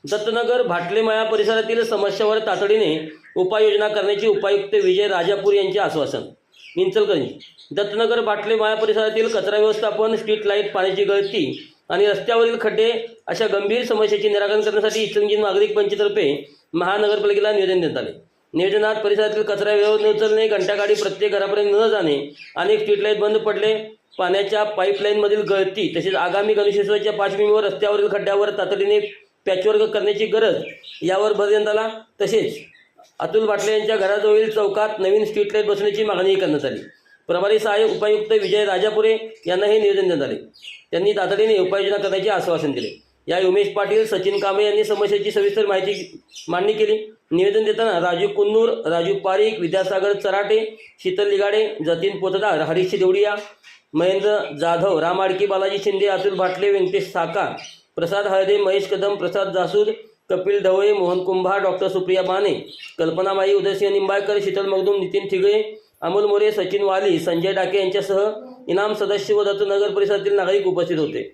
दत्तनगर भाटलेमाया परिसरातील समस्यावर तातडीने उपाययोजना करण्याचे उपायुक्त विजय राजापूर यांचे आश्वासन। इंचलकरंजी दत्तनगर भाटलेमाया परिसरातील कचरा व्यवस्थापन, स्ट्रीट लाईट, पाण्याची गळती आणि रस्त्यावरील खड्डे अशा गंभीर समस्येचे निराकरण करण्यासाठी इचलकरंजी नागरिक पंचायतर्फे महानगरपालिकेला निवेदन देण्यात आले। निवेदनात परिसरातील कचरा व्यवस्था न उचलणे, घंटागाडी प्रत्येक घरापर्यंत न जाणे, अनेक स्ट्रीट लाईट बंद पडले, पाण्याच्या पाईपलाईनमधील गळती तसेच आगामी गणेशोत्सवाच्या पार्श्वभूमीवर रस्त्यावरील खड्ड्यावर तातडीने पॅचवर्क करण्याची गरज यावर भर देण्यात आला। तसेच अतुल भाटले यांच्या घराजवळील चौकात नवीन स्ट्रीट लाईट बसवण्याची मागणी करण्यात आली। प्रभारी सहाय्यक उपायुक्त विजय राजापुरे यांना हे निवेदन देण्यात आले। त्यांनी तातडीने उपाययोजना करण्याचे आश्वासन दिले। या उमेश पाटील, सचिन कांबळे यांनी समस्येची सविस्तर माहिती मांडणी केली। निवेदन देताना राजू कुन्नूर, राजू पारिक, विद्यासागर चराटे, शीतल लिगाडे, जतीन पोतदार, हरीश देवडिया, महेंद्र जाधव, राम आडकी, बालाजी शिंदे, अतुल भाटले, व्यंकटेश साकार, प्रसाद हळदे, महेश कदम, प्रसाद जासूद, कपिल ढवळे, मोहन कुंभार, डॉक्टर सुप्रिया बाने, कल्पना माई, उदयसिंह निंबाळकर, शीतल मगदूम, नितीन ठिगळे, अमोल मोरे, सचिन वाली, संजय डाके यांच्यासह इनाम सदस्य व दत्तनगर परिसरातील नागरिक उपस्थित होते।